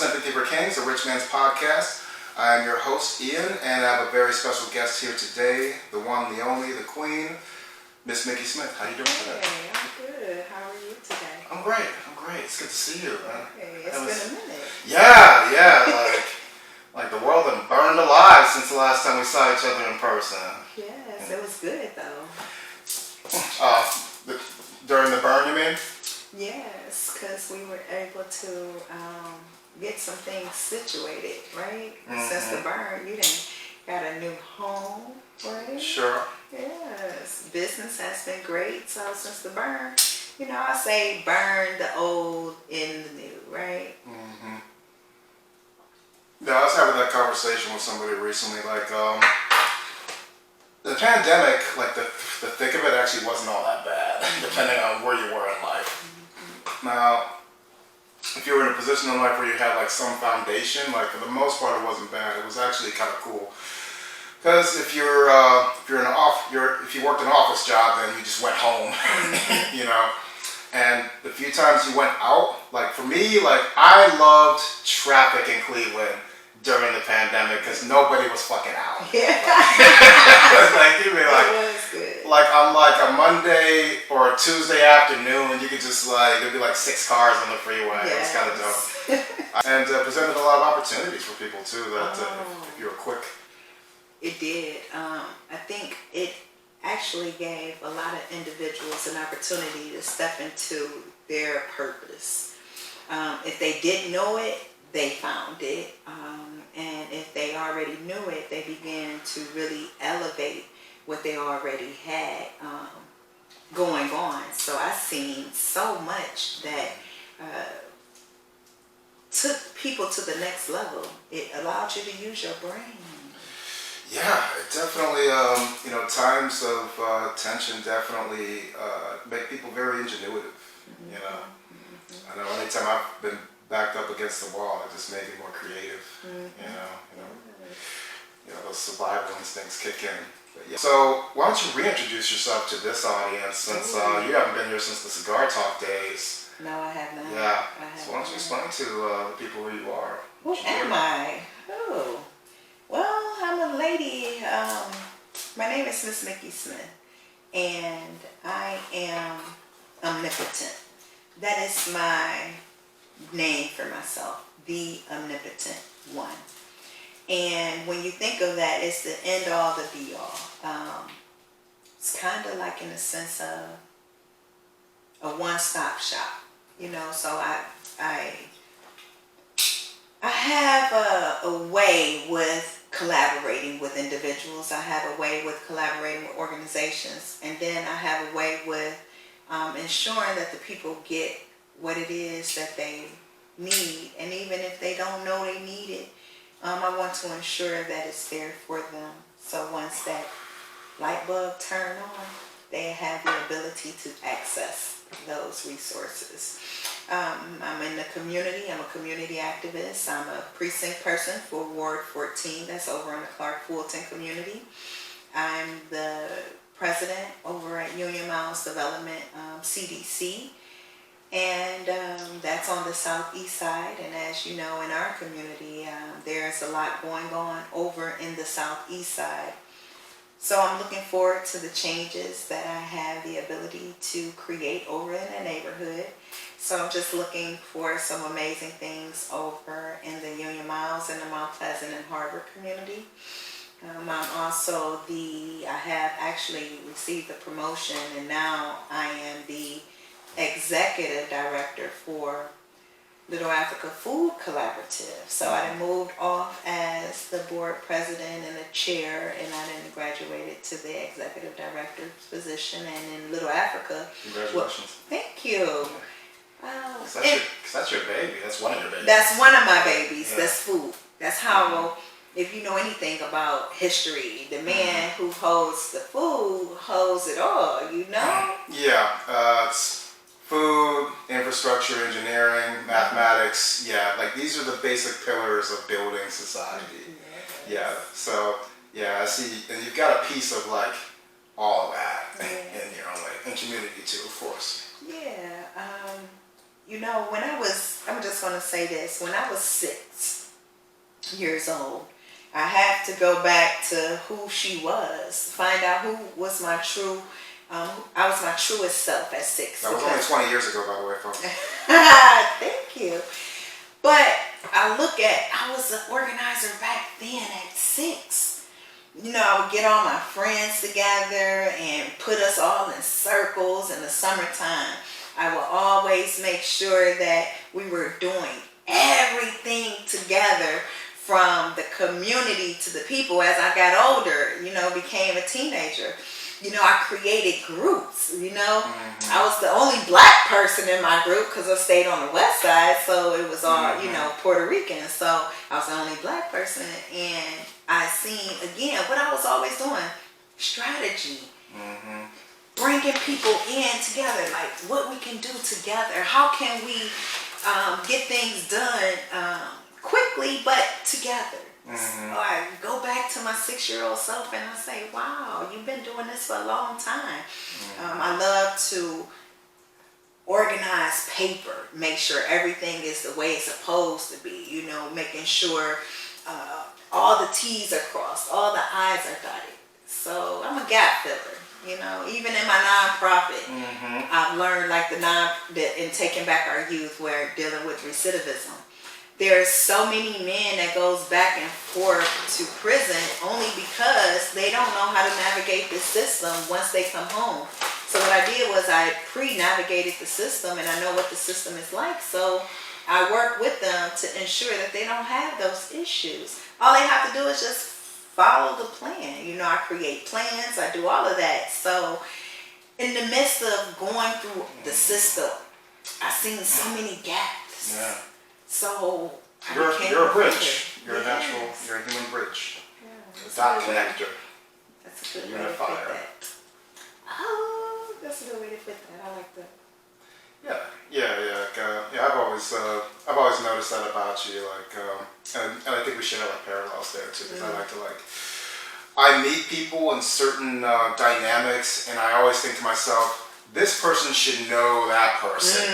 Sympathy for Kings, a rich man's podcast. I am your host, Ian, and I have a very special guest here today, the one, the only, the queen, Miss Mikki Smith. How you doing today? Hey, I'm good. How are you today? I'm great. It's good to see you, man. Okay, it's been a minute. Yeah, like the world done burned alive since the last time we saw each other in person. Yes, it was good though. During the burn, you mean? Yes, because we were able to get some things situated, right? Mm-hmm. Since the burn, you done got a new home, right? Sure. Yes, business has been great. So since the burn, I say burn the old in the new, right? Mm-hmm. Yeah, I was having that conversation with somebody recently. Like, the pandemic, like the thick of it actually wasn't all that bad, depending on where you were in life. Mm-hmm. Now, if you were in a position in life where you had like some foundation, like for the most part, it wasn't bad. It was actually kind of cool. Because if you worked an office job, then you just went home, And the few times you went out, like for me, like I loved traffic in Cleveland during the pandemic because nobody was fucking out. Yeah. Like you'd be like, it was good. Like on like a Monday or a Tuesday afternoon, you could just like there'd be like 6 cars on the freeway. Yes. It was kind of dope, and presented a lot of opportunities for people too. That if you were quick. It did. I think it actually gave a lot of individuals an opportunity to step into their purpose. If they didn't know it, they found it. And if they already knew it, they began to really elevate what they already had going on. So I've seen so much that took people to the next level. It allowed you to use your brain. Yeah, it definitely, times of tension definitely make people very ingenuitive, I know anytime I've been backed up against the wall, it just made me more creative, those survival instincts kick in. But yeah. So why don't you reintroduce yourself to this audience since you haven't been here since the Cigar Talk days. No, I have not. Yeah, so why don't you explain to the people who you are? Who am I? Oh. Well, I'm a lady. My name is Miss Mikki Smith, and I am omnipotent. That is my name for myself, the omnipotent one. And when you think of that, it's the end all, the be all. It's kind of like in the sense of a one-stop shop, So I have a way with collaborating with individuals. I have a way with collaborating with organizations. And then I have a way with ensuring that the people get what it is that they need. And even if they don't know they need it, I want to ensure that it's there for them. So once that light bulb turn on, they have the ability to access those resources. I'm in the community. I'm a community activist. I'm a precinct person for Ward 14. That's over in the Clark Fulton community. I'm the president over at Union Miles Development, CDC. And that's on the southeast side. And as you know, in our community, there's a lot going on over in the southeast side. So I'm looking forward to the changes that I have the ability to create over in the neighborhood. So I'm just looking for some amazing things over in the Union Miles and the Mount Pleasant and Harbor community. I'm also I have actually received a promotion, and now I am the executive director for Little Africa Food Collaborative. So I moved off as the board president and the chair, and I then graduated to the executive director's position. And in Little Africa, congratulations. Thank you. That's your baby. That's one of your babies. That's one of my babies. Yeah. That's food. That's how, if you know anything about history, the man who holds the food holds it all, Yeah. It's food, infrastructure, engineering, mathematics. Yeah, like these are the basic pillars of building society. Yeah. So, I see. And you've got a piece of like all of that in your own way. And community too, of course. Yeah. when I'm just going to say this, when I was 6 years old, I had to go back to who she was, find out who was my true, I was my truest self at 6. That was only 20 years ago, by the way, folks. Thank you. But I was an organizer back then at 6. I would get all my friends together and put us all in circles in the summertime. I would always make sure that we were doing everything together, from the community to the people. As I got older, became a teenager, I created groups, I was the only black person in my group because I stayed on the west side, so it was all, Puerto Rican, so I was the only black person. And I seen, again, what I was always doing, strategy, bringing people in together, like what we can do together, how can we get things done quickly but together. So I go back to my 6-year-old self and I say, wow, you've been doing this for a long time. I love to organize paper, make sure everything is the way it's supposed to be, making sure all the T's are crossed, all the I's are dotted. So I'm a gap filler. Even in my nonprofit, I've learned, like in Taking Back Our Youth, where dealing with recidivism. There's so many men that goes back and forth to prison only because they don't know how to navigate this system once they come home. So what I did was I pre-navigated the system, and I know what the system is like. So I work with them to ensure that they don't have those issues. All they have to do is just follow the plan. I create plans, I do all of that. So in the midst of going through the system, I've seen so many gaps. Yeah. So you're a bridge. You're a human bridge. Yeah, a dot connector. That's a good way to put that. Oh, that's a good way to put that. I like that. Yeah. I've always noticed that about you. And I think we share parallels there too. Because I meet people in certain dynamics, and I always think to myself, this person should know that person,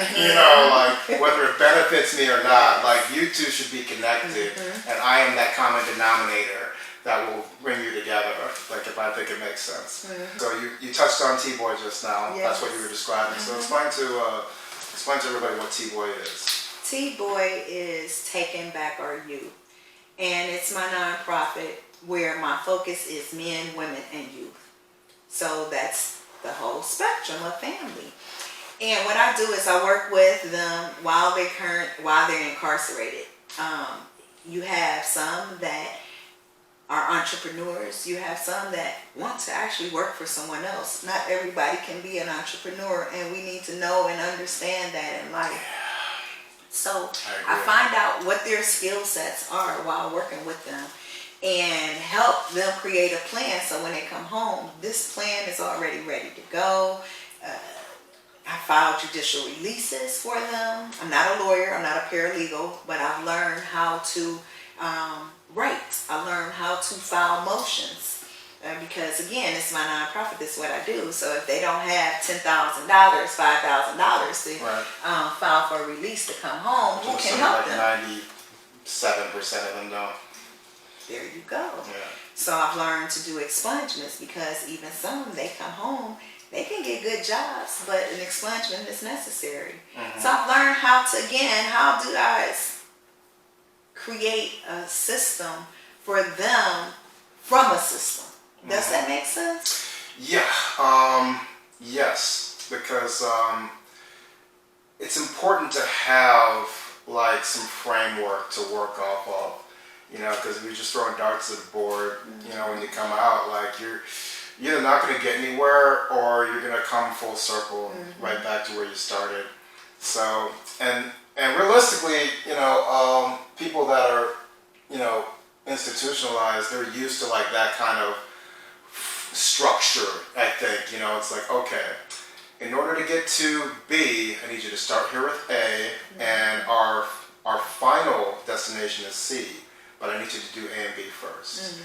whether it benefits me or not, you two should be connected, and I am that common denominator that will bring you together, if I think it makes sense. So you touched on TBOY just now. Yes. That's what you were describing. So explain to everybody what TBOY is. TBOY is Taking Back Our Youth, and it's my nonprofit where my focus is men, women, and youth. So that's the whole spectrum of family. And what I do is I work with them while they're incarcerated. You have some that are entrepreneurs. You have some that want to actually work for someone else. Not everybody can be an entrepreneur, and we need to know and understand that in life. So I find out what their skill sets are while working with them, and help them create a plan so when they come home, this plan is already ready to go. I file judicial releases for them. I'm not a lawyer, I'm not a paralegal, but I've learned how to write. I learned how to file motions. Because again, it's my nonprofit, this is what I do. So if they don't have $10,000, $5,000 to file for a release to come home, who can help them? 97% of them don't. There you go. Yeah. So I've learned to do expungements, because even some, they come home, they can get good jobs, but an expungement is necessary. So I've learned how do I create a system for them from a system. Does that make sense? Yeah. Yes, because it's important to have some framework to work off of. Because if you're just throwing darts at the board, when you come out, you're either not going to get anywhere, or you're going to come full circle right back to where you started. So, and realistically, people that are, institutionalized, they're used to that kind of structure, I think. It's okay, in order to get to B, I need you to start here with A, and our final destination is C. But I need you to do A and B first.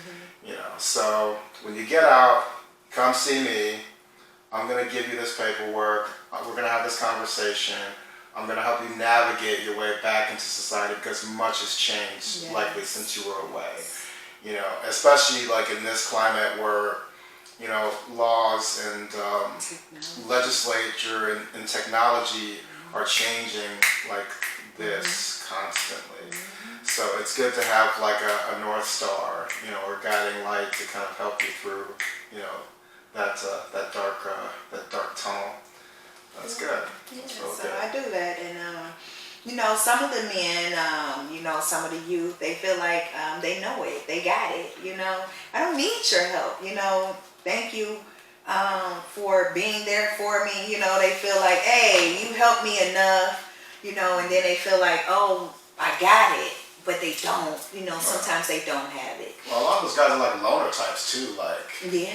So when you get out, come see me. I'm going to give you this paperwork. We're going to have this conversation. I'm going to help you navigate your way back into society because much has changed Yes. likely since you were away. You know, especially like in this climate where, you know, laws and legislature and technology are changing like this constantly. So it's good to have like a North Star, you know, or guiding light to kind of help you through, you know, that dark tunnel. That's good. Yeah, That's real so good. I do that, and you know, some of the men, you know, some of the youth, they feel like they know it, they got it. You know, I don't need your help. You know, thank you for being there for me. You know, they feel like, hey, you helped me enough. You know, and then they feel like, oh, I got it, but they don't. You know, sometimes they don't have it. Well, a lot of those guys are like loner types too, like, Yeah.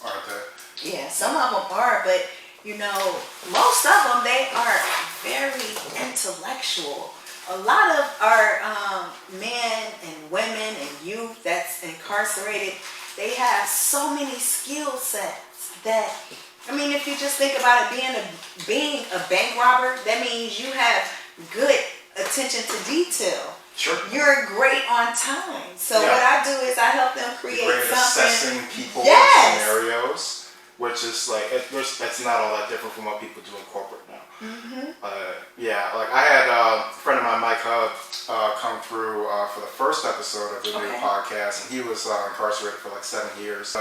aren't they? Yeah, some of them are, but you know, most of them, they are very intellectual. A lot of our men and women and youth that's incarcerated, they have so many skill sets that, I mean, if you just think about it, being a bank robber, that means you have good attention to detail. Sure. You're great on time. So Yeah. what I do is I help them create Great at something. assessing people Yes. and scenarios, which is like that's not all that different from what people do in corporate now. Yeah, like I had a friend of mine, Mike Hub, come through for the first episode of the new podcast, and he was incarcerated for like 7 years.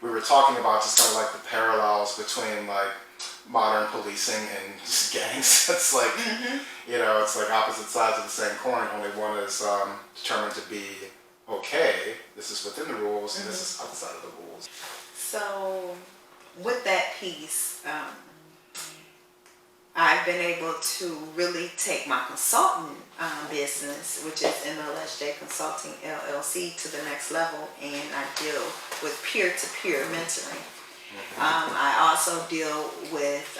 We were talking about just kind of like the parallels between like modern policing and just gangs. It's like, you know, it's like opposite sides of the same coin. Only one is determined to be okay. This is within the rules, and this is outside of the rules. So with that piece, I've been able to really take my consultant business, which is MLSJ Consulting LLC, to the next level, and I deal with peer-to-peer mentoring. I also deal with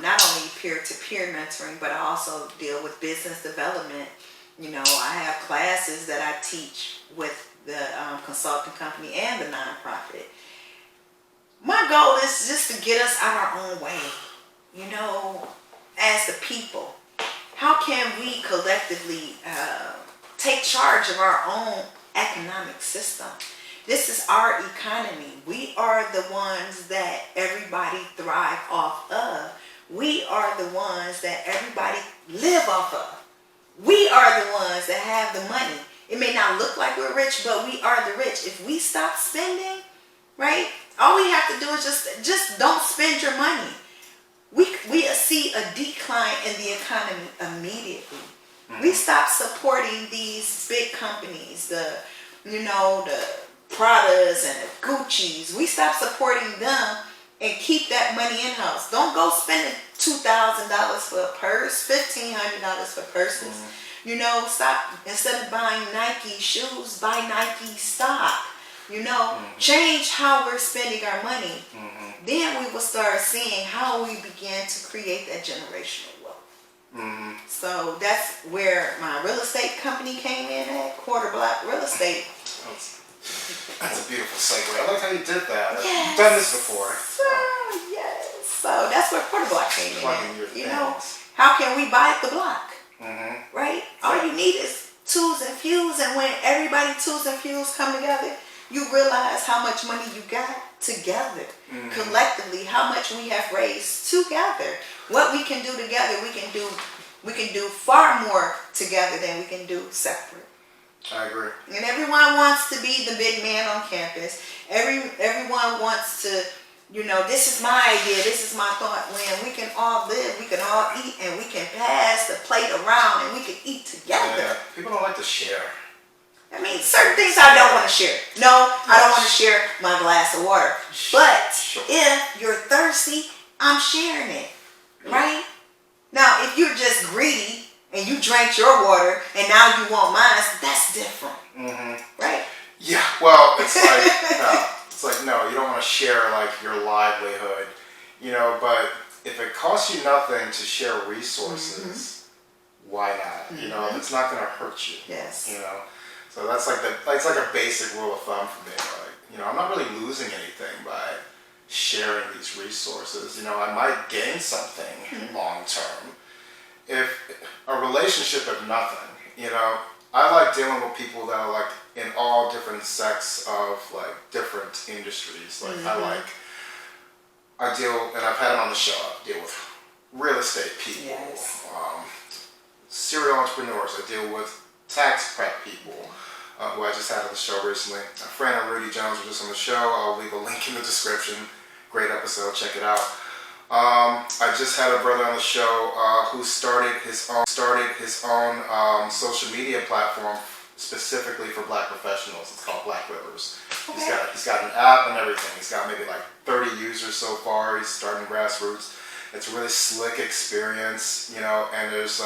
not only peer-to-peer mentoring, but I also deal with business development. You know, I have classes that I teach with the consulting company and the nonprofit. My goal is just to get us out our own way, you know, as the people. How can we collectively take charge of our own economic system? This is our economy. We are the ones that everybody thrive off of. We are the ones that everybody live off of. We are the ones that have the money. It may not look like we're rich, but we are the rich. If we stop spending, right? All we have to do is just don't spend your money. We see a decline in the economy immediately. We stop supporting these big companies, the Pradas and the Gucci's. We stop supporting them and keep that money in house. Don't go spending $2,000 for a purse, $1,500 for purses. You know, stop. Instead of buying Nike shoes, buy Nike stock. You know, change how we're spending our money. Then we will start seeing how we begin to create that generational wealth. So that's where my real estate company came in at, Quarter Block Real Estate. That's a beautiful segue. I like how you did that. Yes. I've done this before. Yes. So that's where Quarter Block came Plugging in. your You know, things. how can we buy the block? Right? All you need is tools and fuels, and when everybody tools and fuels come together, you realize how much money you got together, collectively, how much we have raised together. What we can do together, we can do far more together than we can do separate. I agree. And everyone wants to be the big man on campus. Everyone wants to, you know, this is my idea, this is my thought. When we can all live, we can all eat, and we can pass the plate around, and we can eat together. Yeah. People don't like to share. I mean, certain things I don't want to share. No, I don't want to share my glass of water. But if you're thirsty, I'm sharing it. Right? Now, if you're just greedy and you drank your water and now you want mine, that's different. Right? Yeah. Well, it's like no, you don't want to share like your livelihood, you know. But if it costs you nothing to share resources, why not? You know, it's not going to hurt you. Yes. You know. So that's like it's like a basic rule of thumb for me. Like, you know, I'm not really losing anything by sharing these resources. You know, I might gain something long term. if a relationship if nothing, you know, I like dealing with people that are like in all different sects of like different industries. Like I deal, and I've had them on the show, I deal with real estate people, Yes. serial entrepreneurs. I deal with tax prep people, who I just had on the show recently. Fran and Rudy Jones were just on the show. I'll leave a link in the description. Great episode, check it out. I just had a brother on the show who started his own social media platform specifically for Black professionals. It's called Black Rivers. Okay. He's got an app and everything. He's got maybe like 30 users so far. He's starting grassroots. It's a really slick experience, you know, and there's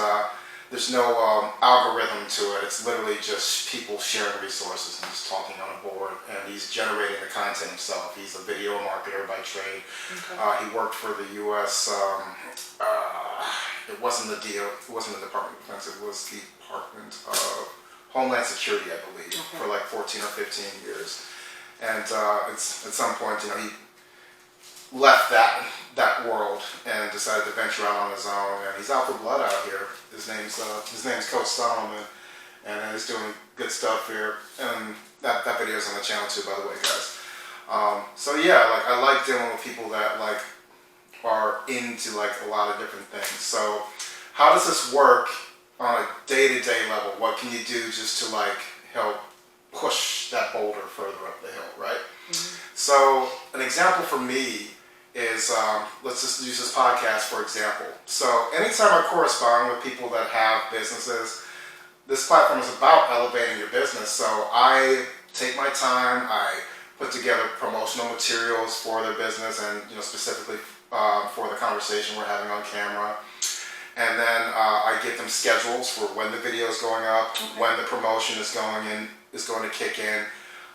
no algorithm to it. It's literally just people sharing resources and just talking on a board. And he's generating the content himself. He's a video marketer by trade. Okay. He worked for the U.S. It wasn't the Department of Defense. It was the Department of Homeland Security, I believe, okay, for like 14 or 15 years. And it's at some point, you know, he left that world and decided to venture out on his own. And he's out for blood out here. His name's Coach Solomon, and he's doing good stuff here. And that video's on the channel too, by the way, guys. So yeah, like I like dealing with people that like are into like a lot of different things. So how does this work on a day-to-day level? What can you do just to like help push that boulder further up the hill, right? Mm-hmm. So an example for me is, let's just use this podcast for example. So anytime I correspond with people that have businesses, this platform is about elevating your business. So I take my time, I put together promotional materials for their business and, you know, specifically for the conversation we're having on camera. And then I give them schedules for when the video is going up, okay, when the promotion is going to kick in.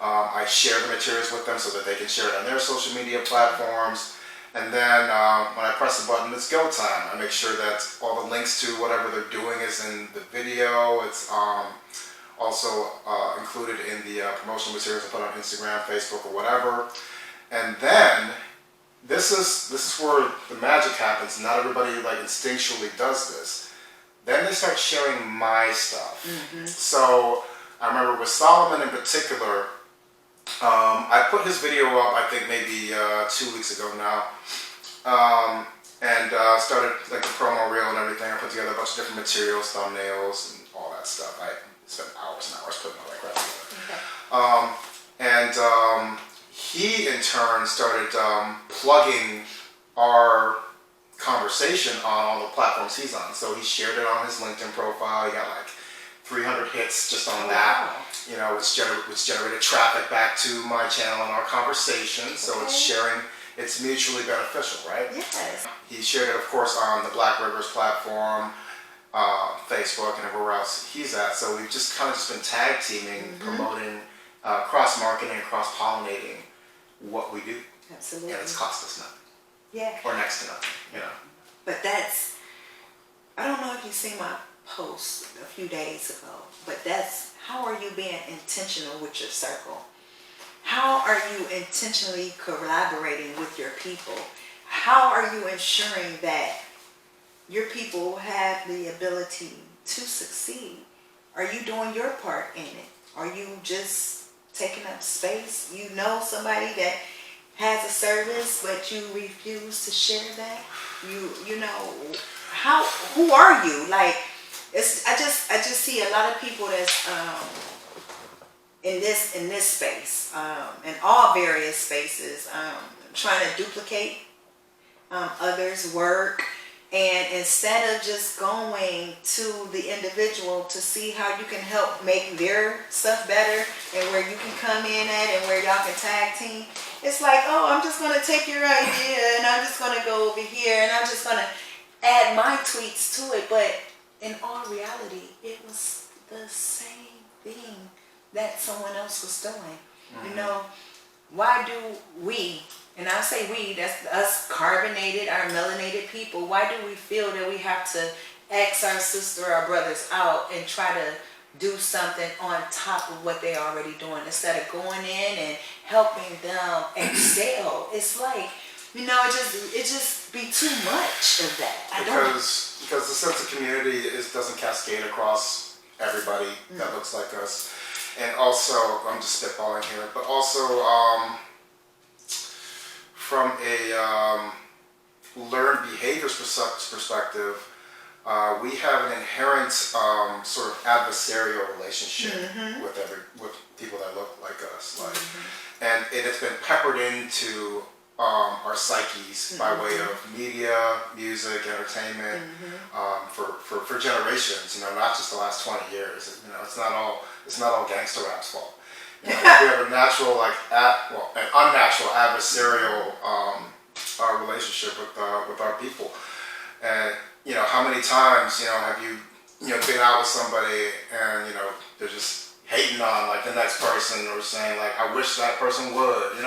I share the materials with them so that they can share it on their social media platforms. And then when I press the button, it's go time. I make sure that all the links to whatever they're doing is in the video. It's also included in the promotional materials I put on Instagram, Facebook, or whatever. And then this is where the magic happens. Not everybody like instinctually does this. Then they start sharing my stuff. Mm-hmm. So I remember with Solomon in particular, I put his video up, I think maybe 2 weeks ago now, and started like the promo reel and everything. I put together a bunch of different materials, thumbnails, and all that stuff. I spent hours and hours putting all that crap together. Okay. He in turn started plugging our conversation on all the platforms he's on. So he shared it on his LinkedIn profile. He got like 300 hits just on that. Wow. You know, which generated traffic back to my channel and our conversation. So okay, it's sharing, it's mutually beneficial, right? Yes. He shared it, of course, on the Black Rivers platform, Facebook, and everywhere else he's at. So we've just kind of been tag teaming, mm-hmm, promoting, cross-marketing, and cross-pollinating what we do. Absolutely. And it's cost us nothing. Yeah. Or next to nothing, you know. But that's, I don't know if you see my post a few days ago, but that's, how are you being intentional with your circle? How are you intentionally collaborating with your people? How are you ensuring that your people have the ability to succeed? Are you doing your part in it? Are you just taking up space? You know somebody that has a service, but you refuse to share that? You know, who are you? Like, I just see a lot of people that's in this space, in all various spaces, trying to duplicate others' work, and instead of just going to the individual to see how you can help make their stuff better and where you can come in at and where y'all can tag team, it's like, oh, I'm just going to take your idea and I'm just going to go over here and I'm just going to add my tweets to it. But in all reality, it was the same thing that someone else was doing. Mm-hmm. You know, why do we, and I say we, that's us carbonated, our melanated people, why do we feel that we have to X our sister or our brothers out and try to do something on top of what they're already doing instead of going in and helping them excel? It's like You know, it just be too much of that. Because the sense of community doesn't cascade across everybody that looks like us. And also, I'm just spitballing here, but also from a learned behaviors perspective, we have an inherent sort of adversarial relationship with people that look like us, and it's been peppered into our psyches by way of media, music, entertainment for generations. You know, not just the last 20 years. You know, it's not all gangster rap's fault. You know, we have a natural, an unnatural adversarial relationship with our people. And you know, how many times have you been out with somebody and they're just hating on like the next person, or saying like, I wish that person would,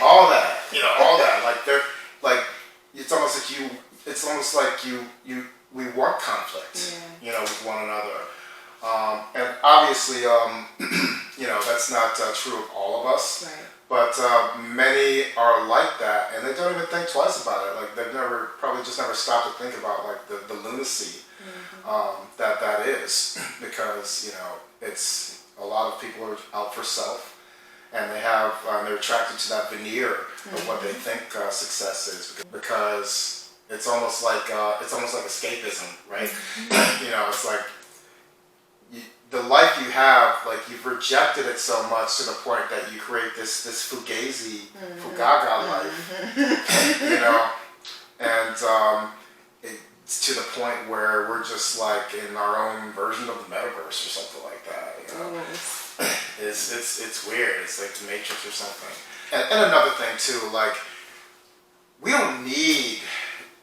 all that, like they're like, it's almost like we want conflict, with one another, and obviously, that's not true of all of us, right. But many are like that, and they don't even think twice about it. Like they've probably just never stopped to think about like the lunacy that is, because it's a lot of people are out for self, and they're attracted to that veneer of what they think success is, because it's almost like escapism, right? It's like the life you have, like you've rejected it so much to the point that you create this fugazi, fugaga life, and it's to the point where we're just like in our own version of the metaverse or something like that. It's weird. It's like the Matrix or something. And another thing too, like we don't need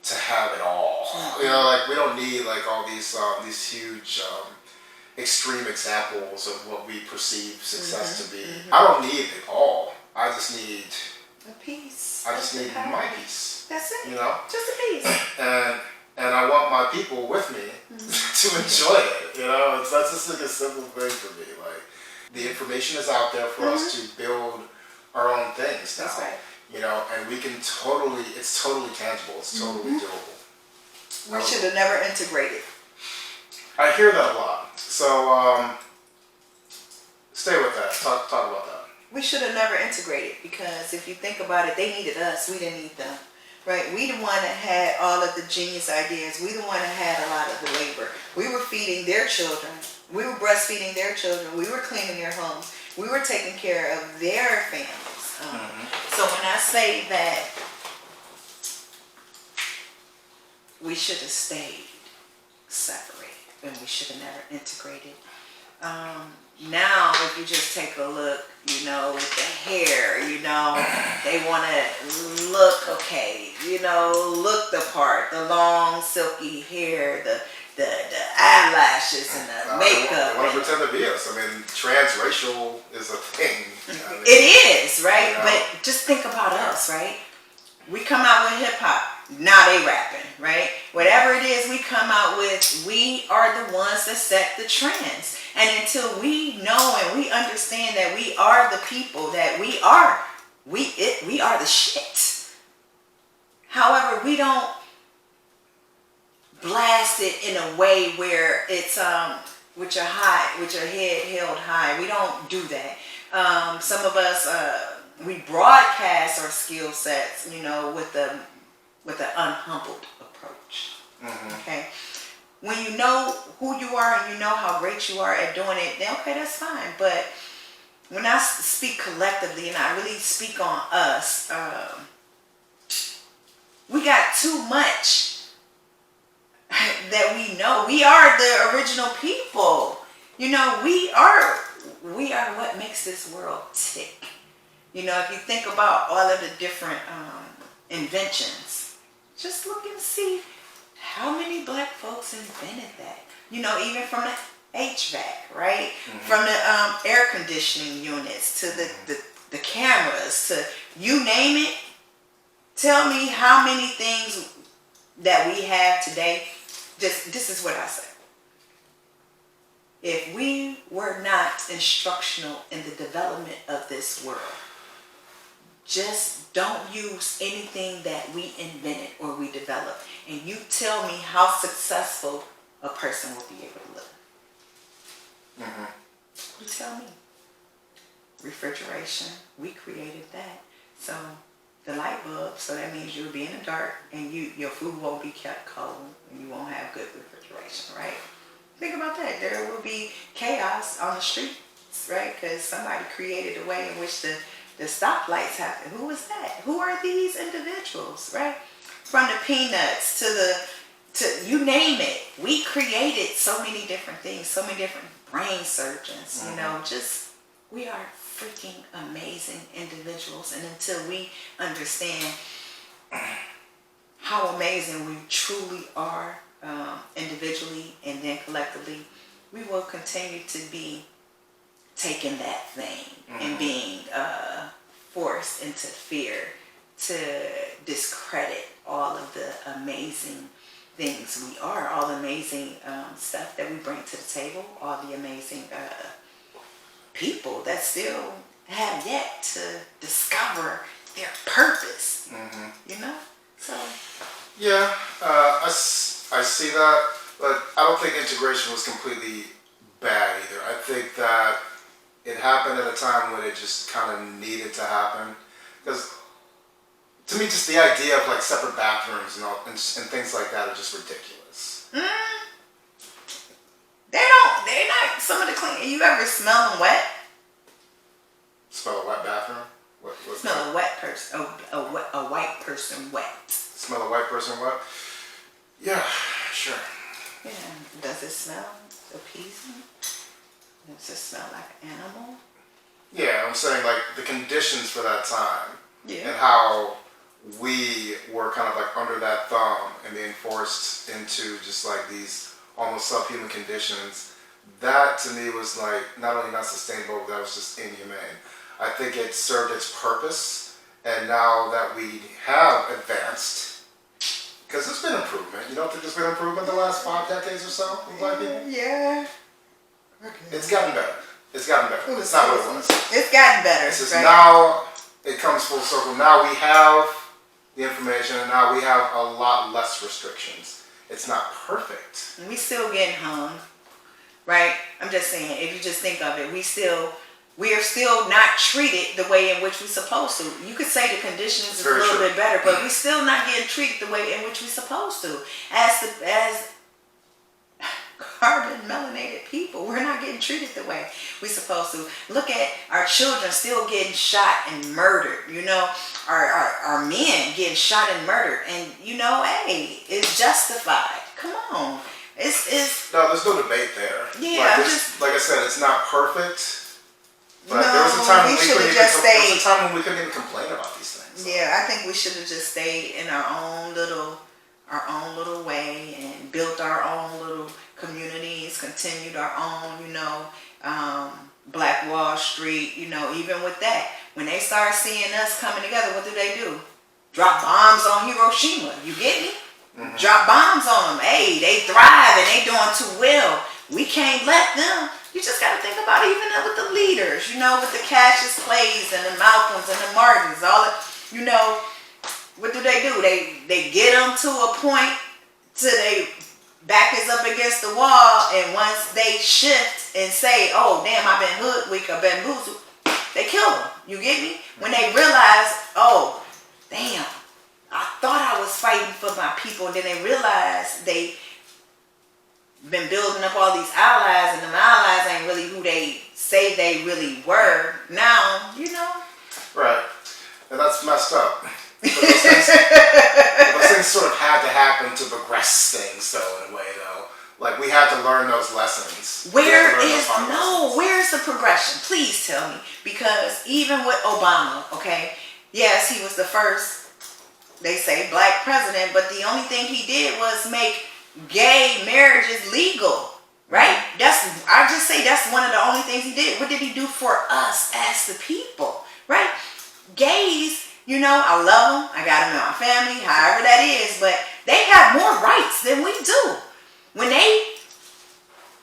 to have it all. Like we don't need like all these huge extreme examples of what we perceive success to be. I don't need it all. I just need a piece. I just need my piece. That's it. Just a piece. And I want my people with me to enjoy it. That's just like a simple thing for me. Like the information is out there for us to build our own things now. That's right. And we can it's totally tangible. It's totally doable. We should have never integrated. I hear that a lot. So stay with that. Talk about that. We should have never integrated, because if you think about it, they needed us. We didn't need them. Right? We the one that had all of the genius ideas. We the one that had a lot of the labor. We were feeding their children. We were breastfeeding their children. We were cleaning their homes. We were taking care of their families. So when I say that we should have stayed separated and we should have never integrated. Now, if you just take a look, with the hair, they want to look okay, look the part, the long silky hair, the eyelashes and the makeup. They want to pretend to be us. I mean, transracial is a thing. It is, right? But just think about us, right? We come out with hip hop. Now they rapping, right? Whatever it is we come out with, we are the ones that set the trends. And until we know and we understand that we are the people, that we are the shit. However, we don't blast it in a way where it's with your head held high. We don't do that. Some of us we broadcast our skill sets, with an unhumbled approach. Okay, when you know who you are and you know how great you are at doing it, then okay, that's fine. But when I speak collectively and I really speak on us, we got too much that we know. We are the original people. We are what makes this world tick. If you think about all of the different inventions, just look and see how many black folks invented that. Even from the HVAC, right? From the air conditioning units to the cameras to you name it. Tell me how many things that we have today. This is what I say. If we were not instructional in the development of this world, just don't use anything that we invented or we developed. And you tell me how successful a person will be able to live. You tell me. Refrigeration, we created that. So the light bulb, so that means you'll be in the dark and your food won't be kept cold and you won't have good refrigeration, right? Think about that. There will be chaos on the streets, right? Because somebody created a way in which the stoplights happen. Who was that? Who are these individuals, right? From the peanuts to you name it. We created so many different things, so many different brain surgeons, you know, we are freaking amazing individuals. And until we understand how amazing we truly are, individually and then collectively, we will continue to be taking that thing and being forced into fear to discredit all of the amazing things we are, all the amazing stuff that we bring to the table, all the amazing people that still have yet to discover their purpose. You know? So yeah, I see that, but I don't think integration was completely bad either. I think that it happened at a time when it just kind of needed to happen, because to me, just the idea of like separate bathrooms and things like that are just ridiculous. they're not some of the clean. You ever smell them wet? Smell a wet bathroom? What Smell a wet person, a white person wet. Smell a white person wet? Yeah, sure. Yeah. Does it smell appeasing? Does it smell like an animal? Yeah, I'm saying like the conditions for that time. Yeah. And how we were kind of like under that thumb and being forced into just like these almost subhuman conditions. That to me was like not only not sustainable, but that was just inhumane. I think it served its purpose, and now that we have advanced, because there's been improvement. You don't think there's been improvement in the last 5 decades or so with Black people? Yeah. Okay. It's gotten better. It's gotten better. It's not what it was. It's gotten better. It's just right? now it comes full circle. Now we have the information, and now we have a lot less restrictions. It's not perfect. We still getting hung, right? I'm just saying, if you just think of it, we are still not treated the way in which we're supposed to. You could say the conditions is a little bit better, but we're still not getting treated the way in which we're supposed to. As carbon melanated people, we're not getting treated the way we're supposed to. Look at our children still getting shot and murdered, you know, our men getting shot and murdered, and you know, hey, it's justified. Come on. It's No, there's no debate there. Yeah, like I said, it's not perfect. But no, there was a time when we should have just stayed. There was a time when we couldn't even complain about these things. Yeah, I think we should have just stayed in our own little way and built our own little communities, continued our own, you know, Black Wall Street, you know. Even with that, when they start seeing us coming together, what do? Drop bombs on Hiroshima. You get me? Drop bombs on them. Hey, they thrive and they doing too well. We can't let them. You just got to think about even with the leaders, you know, with the Cassius Clays and the Malcolms and the Martins, all that, you know, what do? They get them to a point till they back is up against the wall, and once they shift and say, oh, damn, I've been hoodwinked, I've been bamboozled, they kill them. You get me? When they realize, oh, damn, I thought I was fighting for my people, and then they realize they been building up all these allies, and them allies ain't really who they say they really were. Now, you know. Right. And that's messed up. Those things sort of had to happen to progress things, though, in a way, though. Like, we had to learn those lessons. Where's the progression? Please tell me. Because even with Obama, okay, yes, he was the first, they say, black president, but the only thing he did was make gay marriages legal, right? I just say that's one of the only things he did. What did he do for us as the people, right? Gays, you know, I love them. I got them in my family, however that is, but they have more rights than we do. When they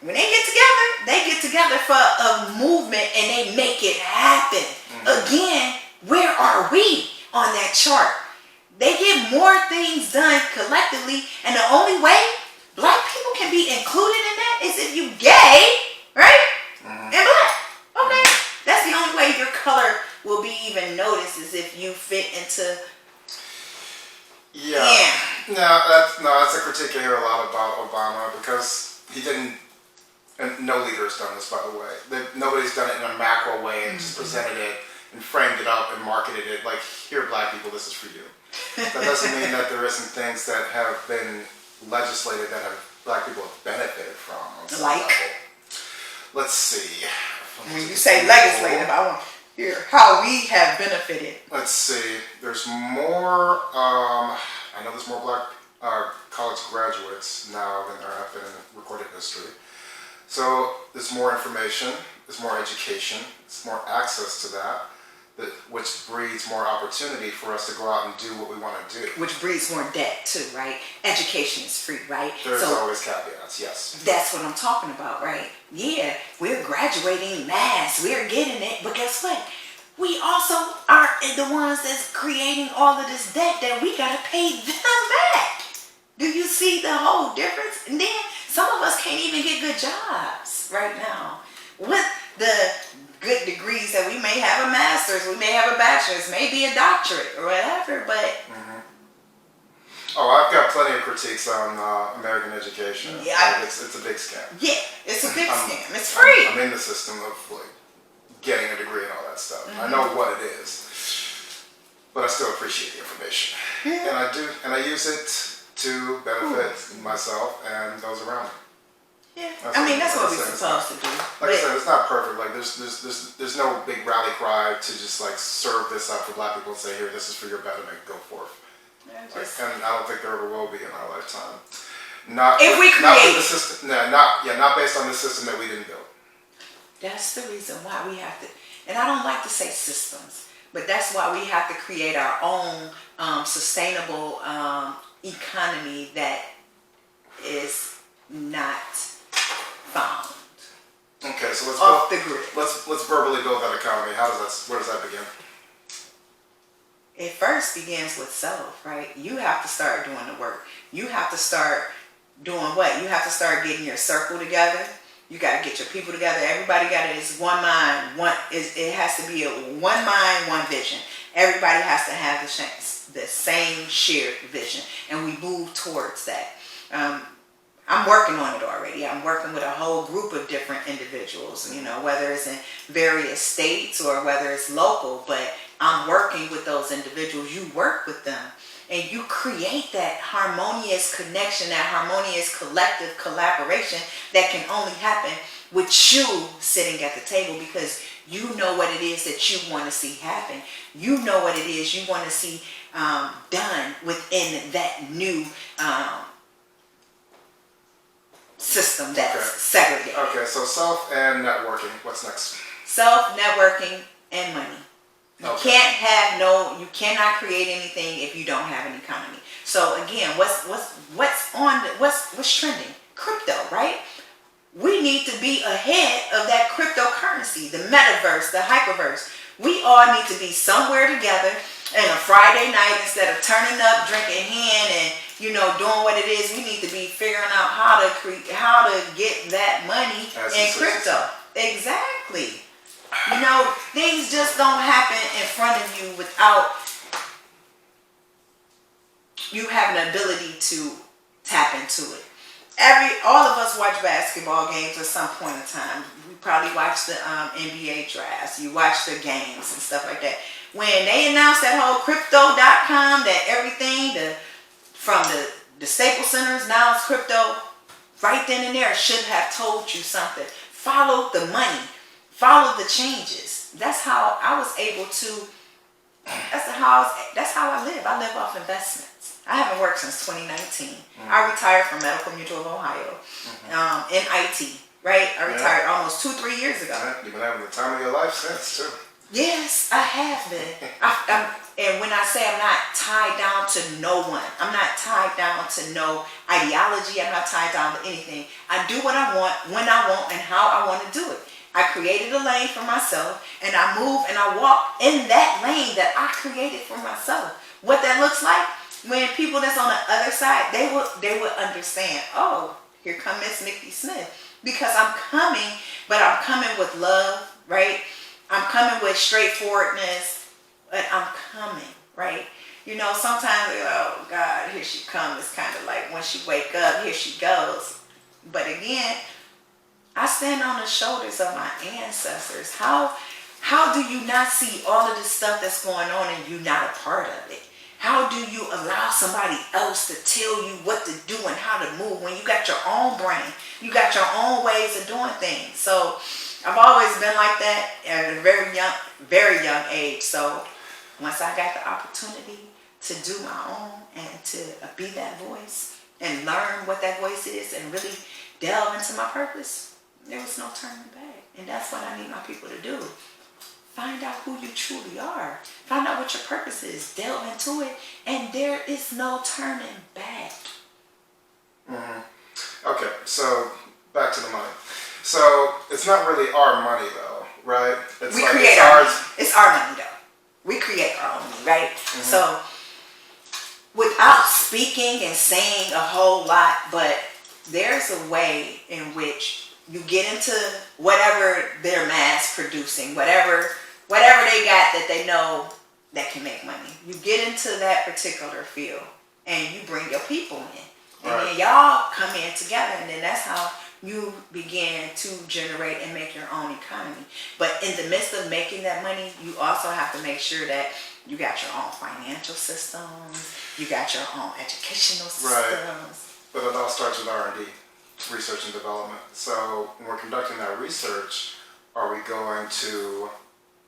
get together for a movement and they make it happen. Again, where are we? that chart. They get more things done collectively, and the only way black people can be included in that is if you gay, right? And black. Okay. That's the only way your color will be even noticed, is if you fit into. Yeah. That's a critique I hear a lot about Obama, because he didn't, and no leader has done this, by the way. Nobody's done it in a macro way and just presented it and framed it up and marketed it like, here, black people, this is for you. That doesn't mean that there isn't things that have been legislated that black people have benefited from. Like? Level. Let's see. When you say legislative, I want to hear how we have benefited. Let's see. There's more, I know there's more black college graduates now than there have been in recorded history. So there's more information, there's more education, there's more access to that, which breeds more opportunity for us to go out and do what we want to do. Which breeds more debt too, right? Education is free, right? There's always caveats, yes. That's what I'm talking about, right? Yeah, we're graduating mass, we're getting it, but guess what? We also are the ones that's creating all of this debt that we gotta pay them back. Do you see the whole difference? And then some of us can't even get good jobs right now with the good degrees that we may have, a master's, we may have a bachelor's, maybe a doctorate or whatever, but. Oh, I've got plenty of critiques on American education. Yeah, it's a big scam. Yeah, it's a big scam. It's free. I'm in the system of like getting a degree and all that stuff. I know what it is, but I still appreciate the information, and I use it to benefit myself and those around me. Yeah, that's what we're supposed to do. Like I said, it's not perfect. Like there's no big rally cry to just like serve this up for black people and say, here, this is for your betterment, go forth. And I don't think there ever will be in our lifetime. Not if we create, not with the system. Not based on the system that we didn't build. That's the reason why we have to. And I don't like to say systems, but that's why we have to create our own sustainable economy that is not found. Okay, so off the grid. Let's verbally build that economy. Where does that begin? It first begins with self, right? You have to start doing the work. You have to start doing what? You have to start getting your circle together. You got to get your people together. Everybody got it. It's one mind. It has to be a one mind, one vision. Everybody has to have the same shared vision, and we move towards that. I'm working on it already. I'm working with a whole group of different individuals, whether it's in various states or whether it's local, but I'm working with those individuals. You work with them and you create that harmonious connection, that harmonious collective collaboration that can only happen with you sitting at the table, because you know what it is that you want to see happen. You know what it is you want to see done within that new system that's segregated. Okay, so self and networking. What's next? Self, networking, and money. You cannot create anything if you don't have an economy. So again, what's trending? Crypto, right? We need to be ahead of that cryptocurrency, the metaverse, the hyperverse. We all need to be somewhere together on a Friday night instead of turning up, drinking hen, and doing what it is. We need to be figuring out how to get that money in crypto. Exactly. Things just don't happen in front of you without you having the ability to tap into it. All of us watch basketball games at some point in time. We probably watch the NBA drafts. You watch the games and stuff like that. When they announced that whole crypto.com, that everything from the Staples Centers, now it's crypto, right then and there should have told you something. Follow the money. Follow the changes. That's how I was able to. That's how I live. I live off investments. I haven't worked since 2019. I retired from Medical Mutual of Ohio in IT. Right? I retired almost 2-3 years ago. You've been having the time of your life since too. Yes, I have been. And when I say I'm not tied down to no one, I'm not tied down to no ideology. I'm not tied down to anything. I do what I want, when I want, and how I want to do it. I created a lane for myself, and I move and I walk in that lane that I created for myself. What that looks like, when people that's on the other side, they would understand, oh, here come Miss Mikki Smith. Because I'm coming, but I'm coming with love, right? I'm coming with straightforwardness, but I'm coming, right? You know, sometimes, oh God, here she comes. It's kind of like when she wake up, here she goes. But again, I stand on the shoulders of my ancestors. How do you not see all of the stuff that's going on and you not a part of it? How do you allow somebody else to tell you what to do and how to move when you got your own brain? You got your own ways of doing things. So I've always been like that at a very young age. So once I got the opportunity to do my own and to be that voice and learn what that voice is and really delve into my purpose, there was no turning back. And that's what I need my people to do. Find out who you truly are. Find out what your purpose is. Delve into it. And there is no turning back. Okay, so back to the money. So it's not really our money though, right? It's we like create it's our ours. money. It's our money though. We create our own money, right? So without speaking and saying a whole lot, but there's a way in which you get into whatever they're mass producing, whatever they got that they know that can make money. You get into that particular field and you bring your people in. And then y'all come in together, and then that's how you begin to generate and make your own economy. But in the midst of making that money, you also have to make sure that you got your own financial systems, you got your own educational systems. But it all starts with R&D, research and development. So when we're conducting that research, are we going to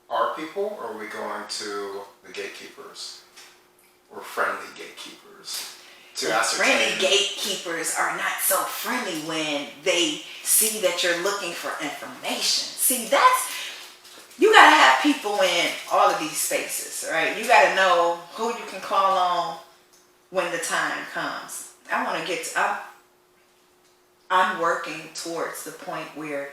our people, or are we going to the gatekeepers or friendly gatekeepers to ascertain? Friendly gatekeepers are not so friendly when they see that you're looking for information. See, you gotta have people in all of these spaces, right? You gotta know who you can call on when the time comes. I'm working towards the point where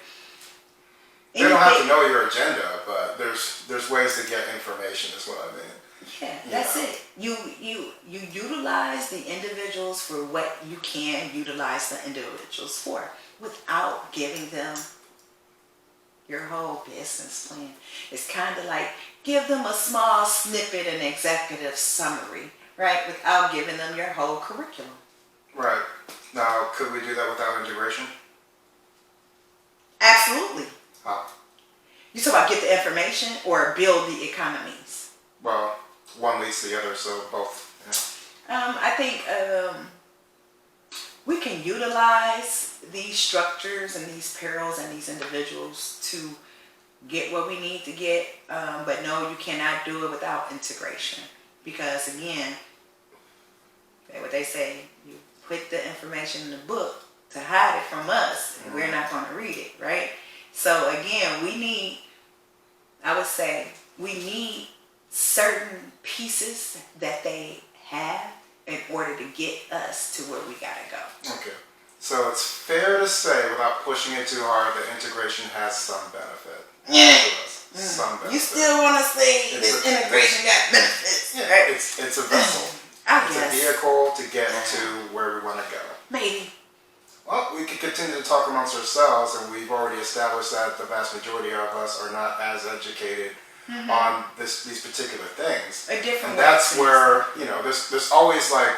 they don't have to know your agenda, but there's ways to get information is what I mean. Yeah, that's it. You utilize the individuals for what you can utilize the individuals for without giving them your whole business plan. It's kind of like give them a small snippet, an executive summary, right? Without giving them your whole curriculum. Right. Now, could we do that without integration? Absolutely. How? You talk about get the information or build the economies? Well, one leads to the other, so both. Yeah. I think we can utilize these structures and these perils and these individuals to get what we need to get, but no, you cannot do it without integration. Because again, what they say, you put the information in the book to hide it from us, and we're not going to read it, right? So again, I would say we need certain pieces that they have in order to get us to where we gotta go. Okay. So it's fair to say, without pushing it too hard, that integration has some benefit. Some benefit. You still want to say this integration got benefits, Yeah, right? it's a vessel. I it's guess. a vehicle to get to where we want to go. Maybe. Well, we could continue to talk amongst ourselves, and we've already established that the vast majority of us are not as educated on these particular things. A different and way that's of where, there's always like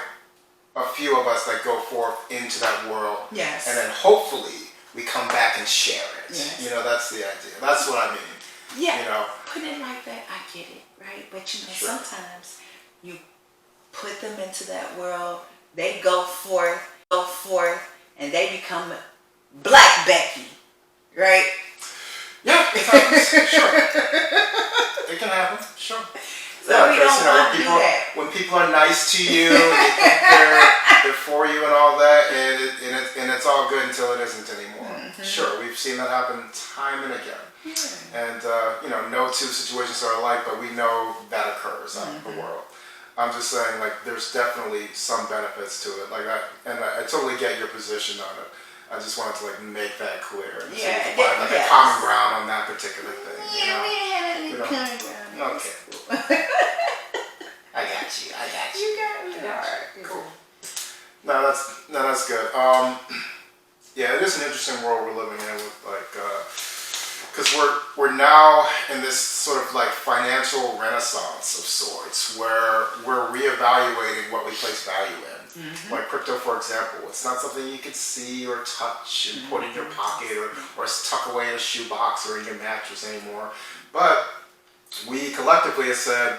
a few of us that go forth into that world. Yes. And then hopefully we come back and share it. Yes. That's the idea. That's what I mean. Yeah. Put it like that, I get it, right? But Sure. sometimes you put them into that world, they go forth, and they become Black Becky, right? Yeah, it happens. Sure. It can happen. Sure. So we don't want to do that. When people are nice to you, they think they're for you and all that, and it's all good until it isn't anymore. Sure, we've seen that happen time and again. Yeah. And no two situations are alike, but we know that occurs out in the world. I'm just saying, like, there's definitely some benefits to it, like that, and I totally get your position on it. I just wanted to like make that clear. So Yeah, you can find like a common ground on that particular thing. Yeah, we didn't have any common ground. Okay. I got you. You got me. All right. Cool. No, that's good. Yeah, it is an interesting world we're living in with like, because we're now in this sort of like financial renaissance of sorts where we're reevaluating what we place value in. Mm-hmm. Like crypto, for example, it's not something you can see or touch and put in your pocket or tuck away in a shoebox or in your mattress anymore. But we collectively have said,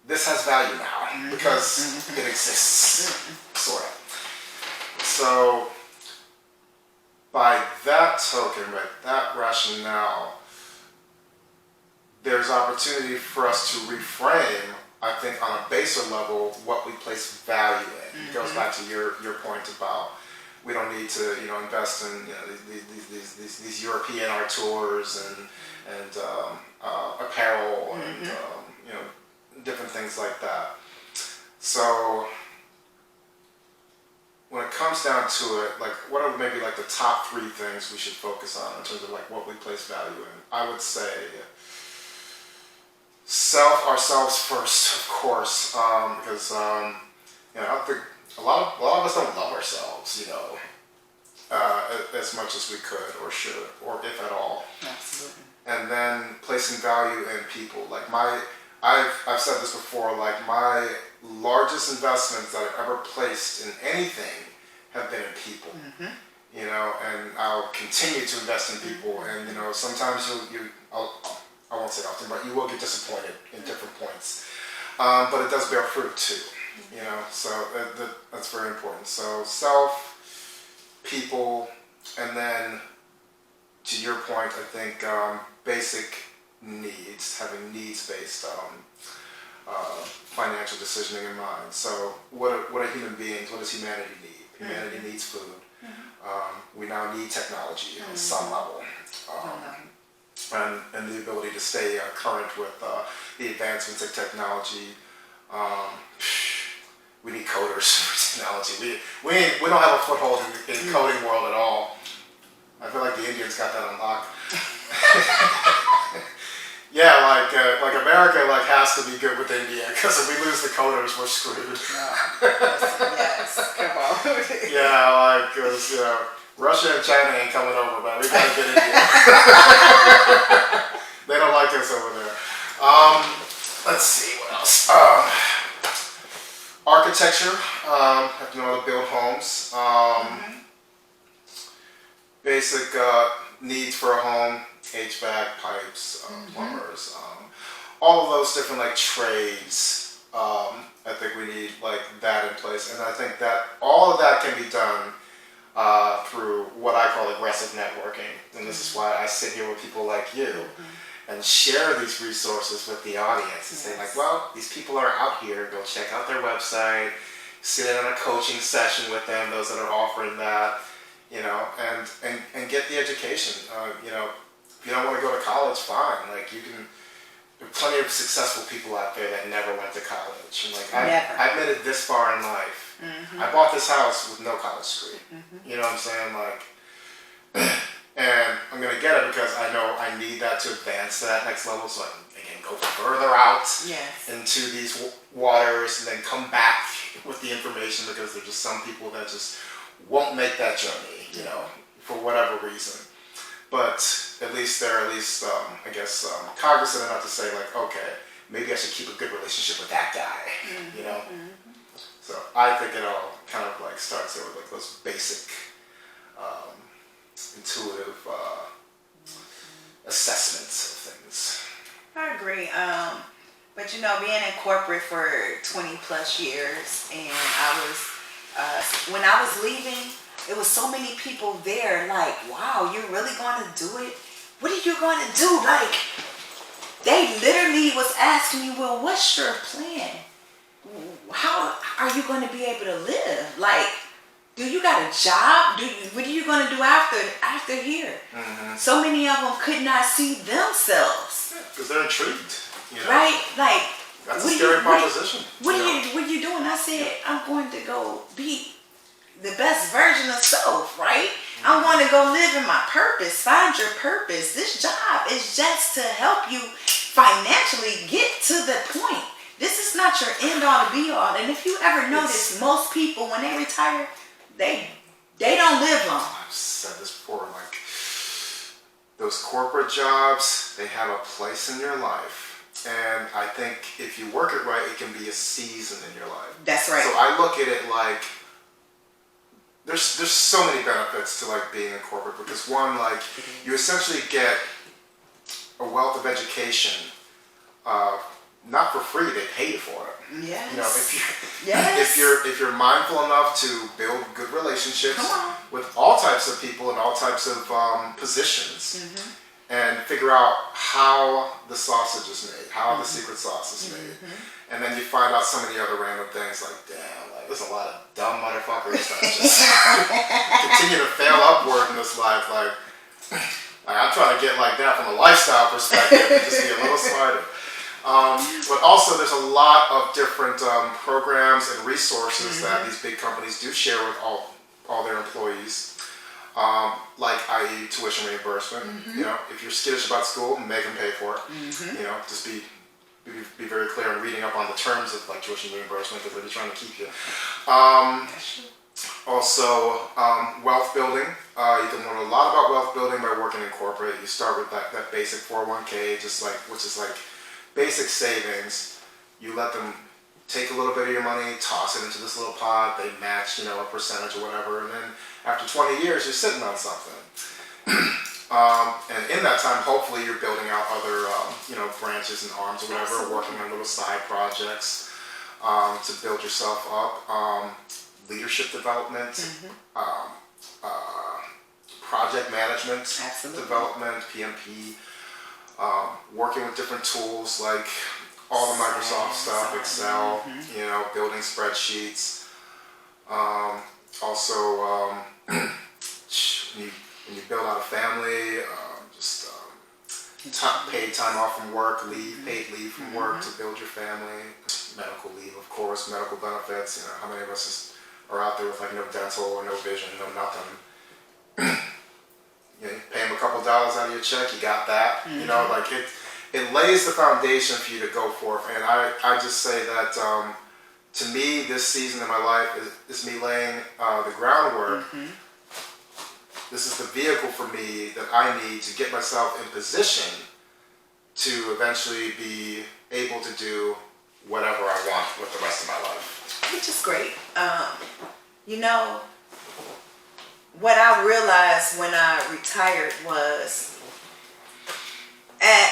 this has value now because it exists, sort of. So by that token, by that rationale, there's opportunity for us to reframe, I think, on a baser level, what we place value in. It goes back to your point about we don't need to invest in these European art tours and apparel and different things like that. So when it comes down to it, like what are maybe like the top 3 things we should focus on in terms of like what we place value in? I would say ourselves first, of course, because I think a lot of us don't love ourselves, as much as we could or should, or if at all. Absolutely. And then placing value in people. Like I've said this before, like my largest investments that I've ever placed in anything have been in people. And I'll continue to invest in people. And sometimes I won't say often, but you will get disappointed in different points. But it does bear fruit too. So that's very important. So self, people, and then to your point, I think basic needs, having needs-based financial decisioning in mind. So what are human beings? What does humanity need? Humanity needs food. We now need technology on some level. And the ability to stay current with the advancements in technology. We need coders for technology. We don't have a foothold in the coding world at all. I feel like the Indians got that on lock. Yeah, like America has to be good with India because if we lose the coders, we're screwed. Yes, come on. Yeah, because Russia and China ain't coming over, but we gotta get India. They don't like us over there. Let's see what else. Architecture. Have to know how to build homes. Basic needs for a home. HVAC, pipes, plumbers, all of those different like trades. I think we need like that in place, and I think that all of that can be done through what I call aggressive networking. And this is why I sit here with people like you and share these resources with the audience and say like, well, these people are out here. Go check out their website, sit in on a coaching session with them. Those that are offering that, and get the education. If you don't want to go to college, fine. Like there are plenty of successful people out there that never went to college. And I've made it this far in life. I bought this house with no college degree. You know what I'm saying? And I'm going to get it because I know I need that to advance to that next level so I can, again, go further out into these waters and then come back with the information because there's just some people that just won't make that journey, for whatever reason. But at least they're cognizant enough to say like, okay, maybe I should keep a good relationship with that guy, So I think it all kind of like starts there with like those basic, intuitive assessments of things. I agree. But being in corporate for 20 plus years, and when I was leaving, it was so many people there like, wow, you're really going to do it? What are you going to do? Like, they literally was asking me, well, what's your plan? How are you going to be able to live? Like, do you got a job? What are you going to do after here? So many of them could not see themselves. Because they're intrigued. Right? Like, that's a scary proposition. What are you doing? I said, I'm going to go be the best version of self, right? I want to go live in my purpose. Find your purpose. This job is just to help you financially get to the point. This is not your end all to be all. And if you ever notice, most people when they retire, they don't live long. I've said this before, like those corporate jobs, they have a place in your life. And I think if you work it right, it can be a season in your life. That's right. So I look at it like there's so many benefits to like being in corporate, because one, like you essentially get a wealth of education, not for free, they pay you for it. Yes. You know, if you're mindful enough to build good relationships with all types of people and all types of positions, and figure out how the sausage is made, how the secret sauce is made, and then you find out some of the other random things, like damn, like there's a lot of dumb motherfuckers that just continue to fail upward in this life. Like I'm trying to get like that from a lifestyle perspective and just be a little smarter. But also there's a lot of different programs and resources that these big companies do share with all their employees, like i.e. tuition reimbursement. You know, if you're skittish about school, make them pay for it. You know, just be very clear in reading up on the terms of like tuition reimbursement, because they're trying to keep you. Also, wealth building. You can learn a lot about wealth building by working in corporate. You start with that basic 401k, which is like basic savings. You let them take a little bit of your money, toss it into this little pot. They match, you know, a percentage or whatever, and then after 20 years, you're sitting on something. And in that time, hopefully, you're building out other, you know, branches and arms or whatever, working on little side projects to build yourself up. Leadership development, project management development, PMP. Working with different tools like all the Microsoft stuff, Excel, you know, building spreadsheets. Also, when you build out a family, paid time off from work, paid leave from work to build your family. Medical leave, of course, medical benefits. You know, how many of us are out there with like no dental or no vision, no nothing? You know, you pay them a couple dollars out of your check, you got that. You know, like it lays the foundation for you to go forth. And I just say that to me, this season of my life is me laying the groundwork. This is the vehicle for me that I need to get myself in position to eventually be able to do whatever I want with the rest of my life. Which is great. You know, what I realized when I retired was at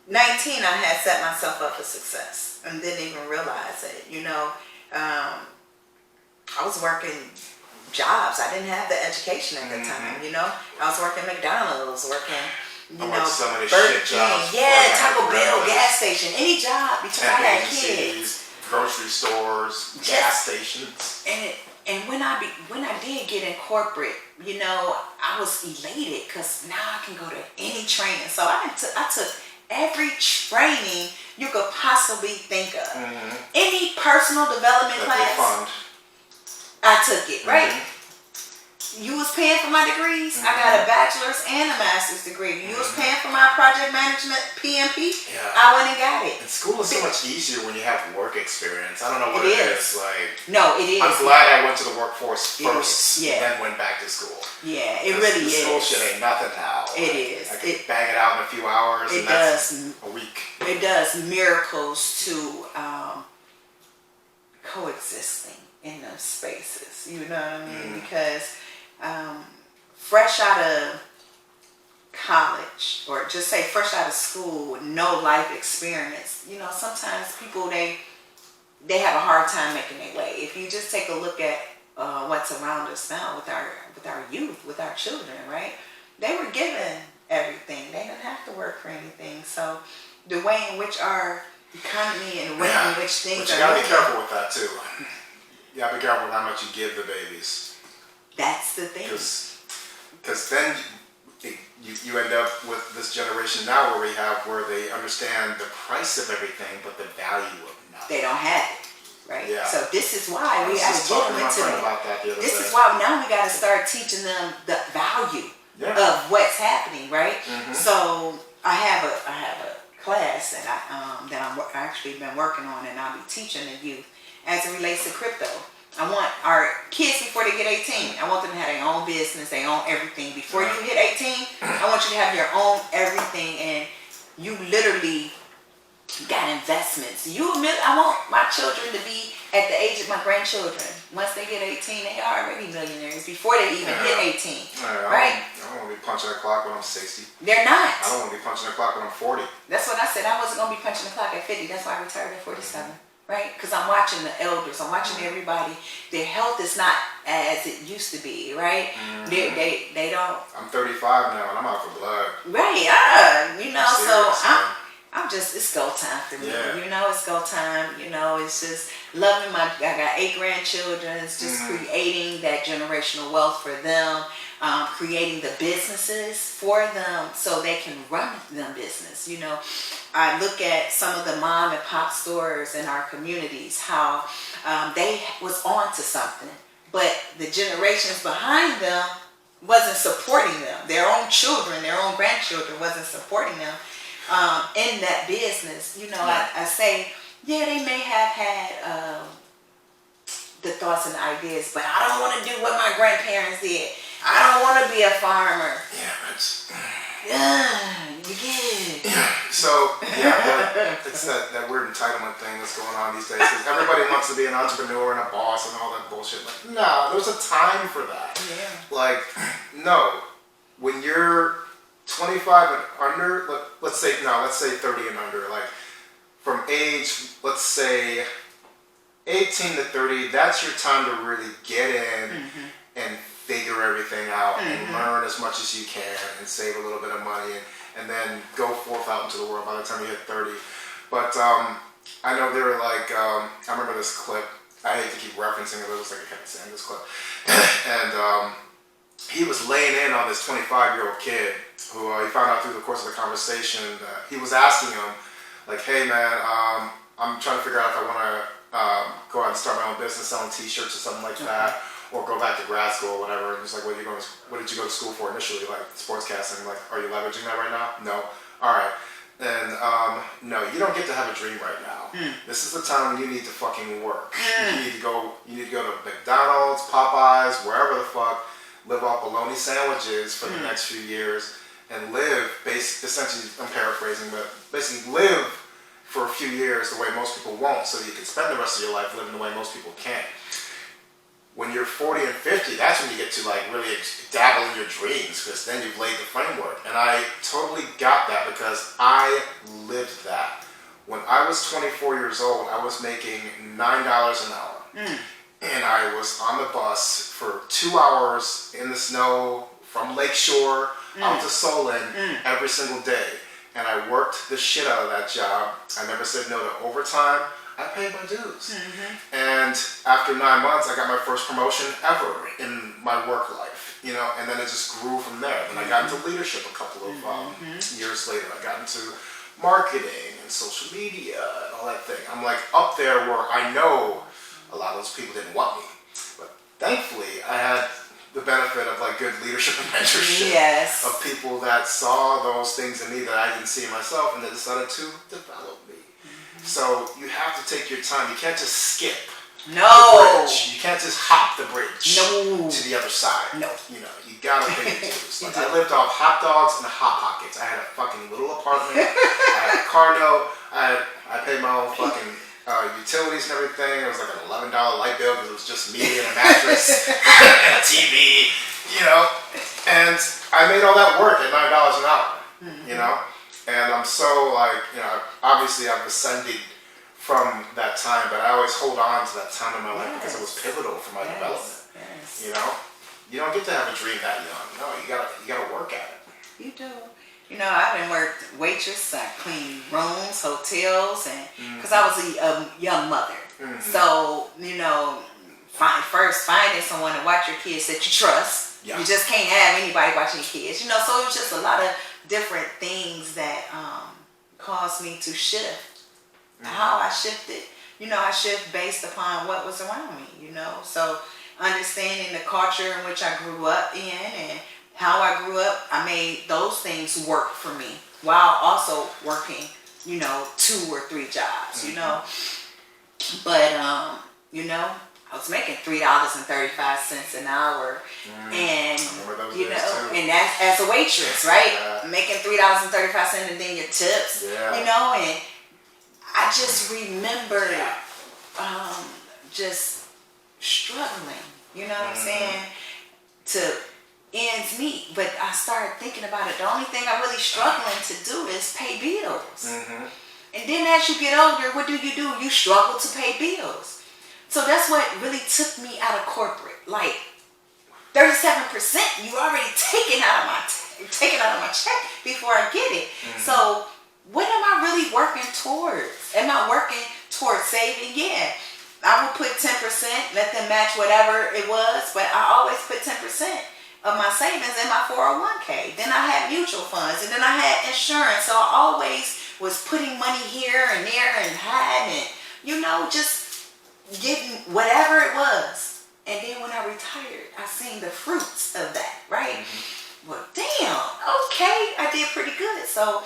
19, I had set myself up for success and didn't even realize it. You know, I was working jobs. I didn't have the education at the time, you know. I was working McDonald's, you know, so many Burger shit jobs. King, Taco Bell, gas station, any job because I had kids. Grocery stores, gas stations. And when I did get in corporate, you know, I was elated because now I can go to any training. So I took every training you could possibly think of. Any personal development class, I took it, right? You was paying for my degrees. I got a bachelor's and a master's degree. You was paying for my project management PMP. I went and got it. And school is so much easier when you have work experience. I don't know what it is. Like, no, it is. I'm glad I went to the workforce first, and then went back to school. Yeah, it really is. School shit ain't nothing now. It is. I can bang it out in a few hours. It and does. That's a week. It does miracles to coexisting in those spaces. You know what I mean? Because fresh out of college, or just say fresh out of school with no life experience, you know, sometimes people they have a hard time making their way. If you just take a look at what's around us now with our youth, with our children, right? They were given everything. They didn't have to work for anything. So the way in which our economy and the way in which things but you gotta be careful with that too. You gotta be careful with how much you give the babies. That's the thing. Because then you end up with this generation now where they understand the price of everything but the value of nothing. They don't have it. right? Yeah. So this is why we I was got to just talking get to my them into friend it. about that the other This day. is why now we got to start teaching them the value of what's happening, right? So I have a class that I'm actually been working on, and I'll be teaching the youth as it relates to crypto. I want our kids, before they get 18, I want them to have their own business, their own everything. Before you hit 18, I want you to have your own everything, and you literally got investments. I want my children to be at the age of my grandchildren. Once they get 18, they are already millionaires before they even hit 18. Right? I don't want to be punching the clock when I'm 60. They're not. I don't want to be punching the clock when I'm 40. That's what I said. I wasn't going to be punching the clock at 50. That's why I retired at 47. Right? Because I'm watching the elders. I'm watching everybody. Their health is not as it used to be. Right? They don't. I'm 35 now and I'm out for blood. Right. You know, so it's go time for me. Yeah. You know, it's go time. You know, it's just loving I got 8 grandchildren. It's just creating that generational wealth for them, creating the businesses for them so they can run them business. You know, I look at some of the mom and pop stores in our communities, how they was on to something, but the generations behind them wasn't supporting them. Their own children, their own grandchildren wasn't supporting them in that business. You know, I say, yeah, they may have had the thoughts and ideas, but I don't want to do what my grandparents did. I don't want to be a farmer. You get it. So, it's that weird entitlement thing that's going on these days. Because everybody wants to be an entrepreneur and a boss and all that bullshit. Like, no, there's a time for that. Yeah. Like, no. When you're 25 and under, let's say 30 and under, like, from age, let's say 18 to 30, that's your time to really get in and figure everything out and learn as much as you can and save a little bit of money and then go forth out into the world by the time you hit 30. But I know there were like, I remember this clip, I hate to keep referencing it, but it was like I kept saying this clip. And he was laying in on this 25-year-old kid who he found out through the course of the conversation that he was asking him, like, hey man, I'm trying to figure out if I want to go out and start my own business selling t-shirts or something like that, or go back to grad school or whatever. And he's like, what did you go to school for initially? Like sportscasting. Like, are you leveraging that right now? No. All right. Then no, you don't get to have a dream right now. This is the time when you need to fucking work. You need to go to McDonald's, Popeyes, wherever the fuck, live off bologna sandwiches for the next few years and live, essentially, I'm paraphrasing, but basically live for a few years the way most people won't, so you can spend the rest of your life living the way most people can't. When you're 40 and 50, that's when you get to like really dabble in your dreams, because then you've laid the framework. And I totally got that because I lived that. When I was 24 years old, I was making $9 an hour. And I was on the bus for 2 hours in the snow from Lakeshore out to Solon every single day. And I worked the shit out of that job. I never said no to overtime. I paid my dues. And after 9 months, I got my first promotion ever in my work life, you know, and then it just grew from there. Then I got into leadership a couple of years later. I got into marketing and social media and all that thing. I'm like up there where I know a lot of those people didn't want me. But thankfully, I had the benefit of like good leadership and mentorship of people that saw those things in me that I didn't see in myself, and they decided to develop me. So you have to take your time. You can't just skip the bridge. You can't just hop the bridge to the other side. You know, you gotta pay your dues. Like I lived off hot dogs and Hot Pockets. I had a fucking little apartment. I had a car note. I paid my own fucking utilities and everything. It was like an $11 light bill because it was just me and a mattress and a TV, you know. And I made all that work at $9 an hour, you know. And I'm so like, you know, obviously I've ascended from that time, but I always hold on to that time in my life because it was pivotal for my development. You know, you don't get to have a dream that young. No, you gotta work at it. You do. You know, I've been worked waitress. I cleaned rooms, hotels, and because I was a young mother. So you know, finding someone to watch your kids that you trust. You just can't have anybody watching your kids. You know, so it was just a lot of different things that caused me to shift. How I shifted I shift based upon what was around me, So understanding the culture in which I grew up in and how I grew up, I made those things work for me while also working, 2 or 3 jobs, But, I was making $3.35 an hour, and and that's as a waitress, right? Making $3.35, and then your tips, and I just remember just struggling, what I'm saying, to ends meet. But I started thinking about it. The only thing I'm really struggling to do is pay bills. And then as you get older, what do? You struggle to pay bills. So that's what really took me out of corporate. Like 37%, you already taken out of my check before I get it. So what am I really working towards? Am I working towards saving? Yeah. I would put 10%, let them match whatever it was, but I always put 10% of my savings in my 401k. Then I had mutual funds, and then I had insurance. So I always was putting money here and there and hiding it, just getting whatever it was. And then when I retired, I seen the fruits of that, right? Well, damn, okay, I did pretty good. So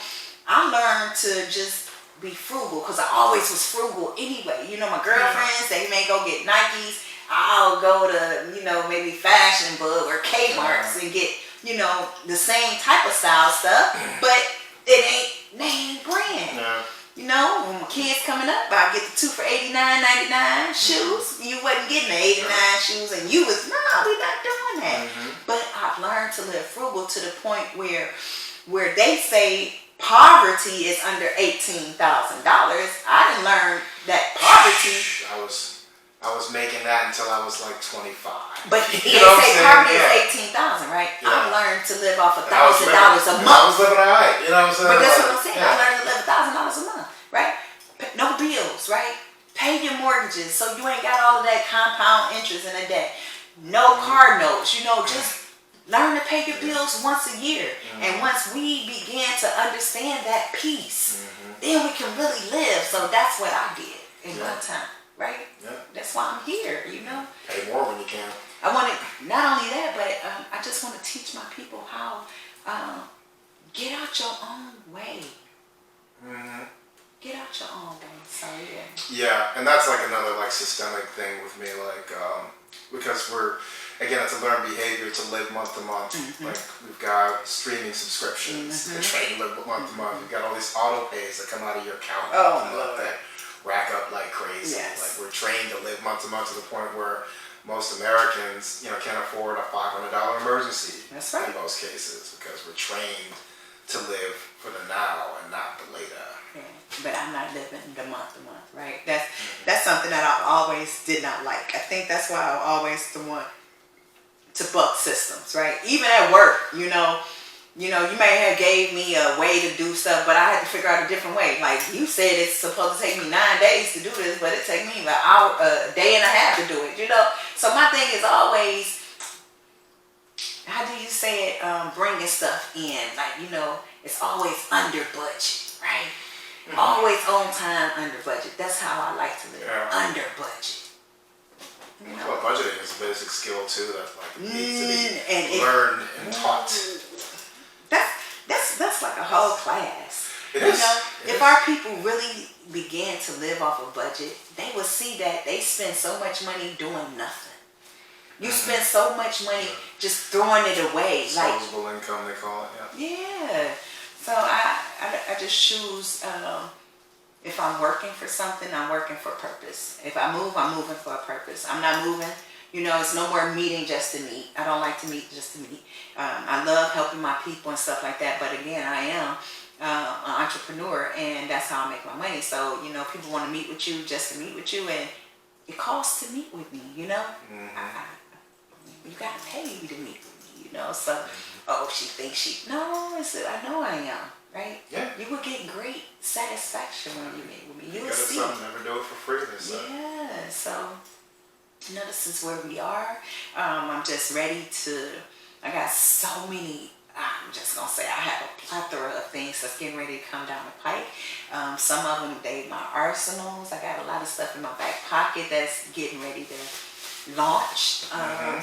I learned to just be frugal, because I always was frugal anyway. My girlfriends, they may go get Nikes. I'll go to, maybe Fashion Bug or Kmart's and get, the same type of style stuff, but it ain't name brand. When my kids coming up, I get the 2 for $89.99 shoes. You wasn't getting the 89 shoes, and you was, no, we not doing that. But I've learned to live frugal to the point where they say poverty is under $18,000. I didn't learn that poverty. I was making that until I was like 25. But they say poverty is $18,000, right? I learned to live off $1,000 a month. I was living alright, what I'm saying? But that's what I'm saying. I learned to live $1,000 a month, right? No bills, right? Pay your mortgages, so you ain't got all of that compound interest in the debt. No car notes, just learn to pay your bills once a year. And once we begin to understand that piece, then we can really live. So that's what I did in my time. Right? That's why I'm here, Pay more when you can. I want to, not only that, but I just want to teach my people how get out your own way. Get out your own way. So, Yeah, and that's like another systemic thing with me, because it's a learned behavior to live month to month. Like we've got streaming subscriptions that try to live month to month. We've got all these auto pays that come out of your account. That rack up like crazy. Like we're trained to live month to month to the point where most Americans, can't afford a $500 emergency. That's right. In most cases, because we're trained to live for the now and not the later. But I'm not living the month to month, right? That's something that I always did not like. I think that's why I always want to buck systems, right? Even at work, you may have gave me a way to do stuff, but I had to figure out a different way. Like you said, it's supposed to take me 9 days to do this, but it take me an hour, a day and a half to do it, So my thing is always, how do you say it, bringing stuff in. Like, it's always under budget, right? Always on time, under budget. That's how I like to live, under budget. Well, budgeting is a basic skill too that needs to be learned and taught. That's like a whole class. It is. If our people really began to live off a budget, they would see that they spend so much money doing nothing. You spend so much money just throwing it away. Disposable income, they call it. Yeah. So I just choose. If I'm working for something, I'm working for purpose. If I move, I'm moving for a purpose. I'm not moving. It's no more meeting just to meet. I don't like to meet just to meet. I love helping my people and stuff like that. But again, I am an entrepreneur, and that's how I make my money. So, people want to meet with you just to meet with you, and it costs to meet with me, you got to pay me to meet with me, So, she thinks no, I know I am. Right? Yeah. You will get great satisfaction when you meet with me. You will see. Never do it for free. Yeah. So, this is where we are. I'm just ready to. I got so many. I'm just gonna say I have a plethora of things that's getting ready to come down the pike. Some of them, they my arsenals. I got a lot of stuff in my back pocket that's getting ready to launch.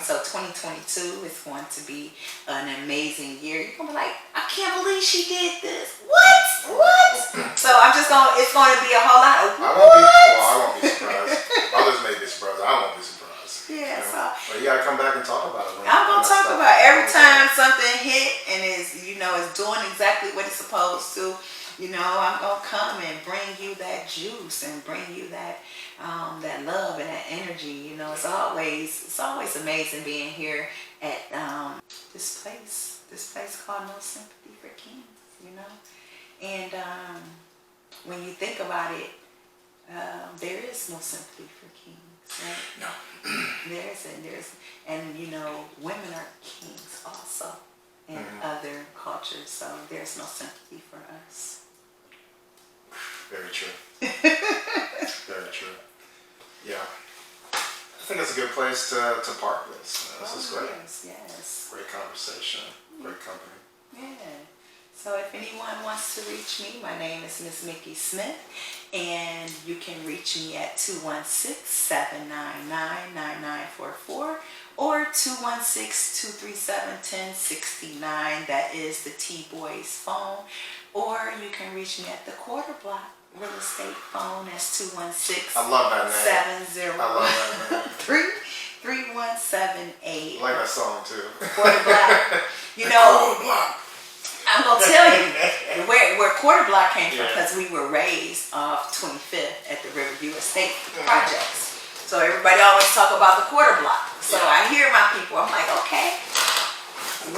So 2022 is going to be an amazing year. You're gonna be like, I can't believe she did this. What? So it's gonna be a whole lot of I won't be surprised. Others may be surprised. I won't be surprised. Yeah, you know? so But you gotta come back and talk about it. I'm gonna talk about it. Every time something hit and is doing exactly what it's supposed to. I'm gonna come and bring you that juice and bring you that that love and that energy. It's always amazing being here at this place called No Sympathy for Kings. And when you think about it, there is no sympathy for kings, right? No. And women are kings also in other cultures, so there's no sympathy for us. Very true. Very true. Yeah. I think it's a good place to park this. This is great. Yes. Great conversation. Great company. Yeah. So if anyone wants to reach me, my name is Miss Mikki Smith, and you can reach me at 216-799-9944 or 216-237-1069. That is the T-Boy's phone. Or you can reach me at the Quarter Block Real Estate phone. That's 216. I love that name. 70. I love that name. 3178. I like that song too. Quarter Block. Quarter Block. I'm going to tell you where Quarter Block came from, because we were raised off 25th at the Riverview Estate projects. So everybody always talk about the Quarter Block. So I hear my people, I'm like, okay,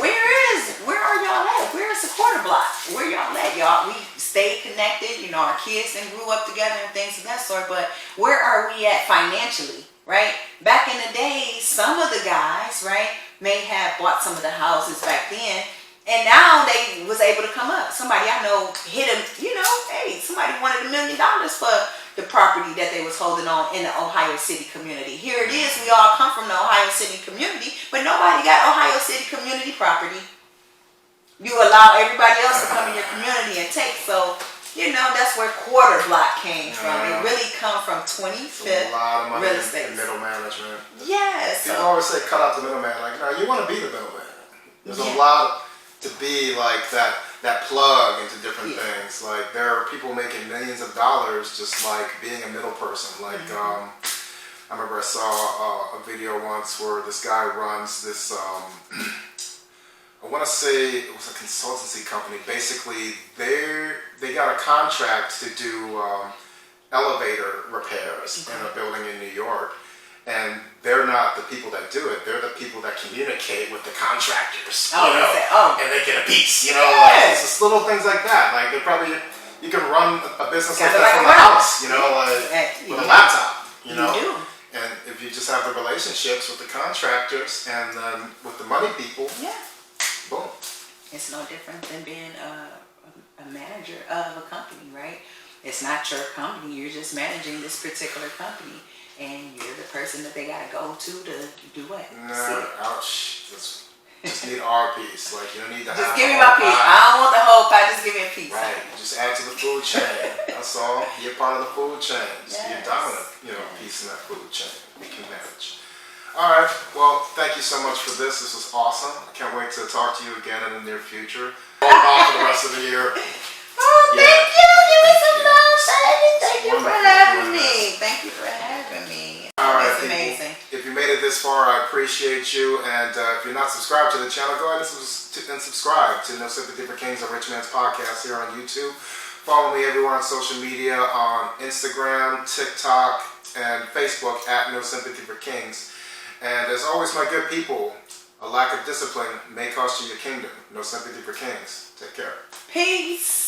where are y'all at? Where is the Quarter Block? Where y'all at, y'all? We stayed connected, our kids and grew up together and things of that sort, but where are we at financially, right? Back in the day, some of the guys, right, may have bought some of the houses back then, and now they was able to come up. Somebody I know hit him, hey, somebody wanted $1 million for the property that they was holding on in the Ohio City community. Here it is, we all come from the Ohio City community, but nobody got Ohio City community property. You allow everybody else to come in your community and take, so that's where Quarter Block came from. It really come from 25th Real Estate. Middle management. Yes. People always say cut out the middleman. Like, no, you want to be the middleman. There's a lot to be like that plug into different things. Like, there are people making millions of dollars just like being a middle person. Like, I remember I saw a video once where this guy runs this, I want to say it was a consultancy company. Basically, they got a contract to do elevator repairs in a building in New York. And they're not the people that do it. They're the people that communicate with the contractors. And they get a piece. Like, it's just little things like that. Like, you can run a business like that from the house. With a laptop. You do. And if you just have the relationships with the contractors and then with the money people, boom. It's no different than being a manager of a company, right? It's not your company. You're just managing this particular company. And you're the person that they gotta go to do what? Ouch. Just need our piece. Like, you don't need to just give me my piece. I don't want the whole pie. Just give me a piece. Right. Just add to the food chain. That's all. You're part of the food chain. So you're dominant, piece in that food chain. You can manage. All right. Well, thank you so much for this. This was awesome. I can't wait to talk to you again in the near future. Hold on for the rest of the year. Oh, thank you. Give me some love, baby. Thank you for having me. Thank you for having me. All right, it's amazing. If you made it this far, I appreciate you. And if you're not subscribed to the channel, go ahead and subscribe to No Sympathy for Kings, a Rich Man's podcast here on YouTube. Follow me everywhere on social media, on Instagram, TikTok, and Facebook at No Sympathy for Kings. And as always, my good people, a lack of discipline may cost you your kingdom. No Sympathy for Kings. Take care. Peace.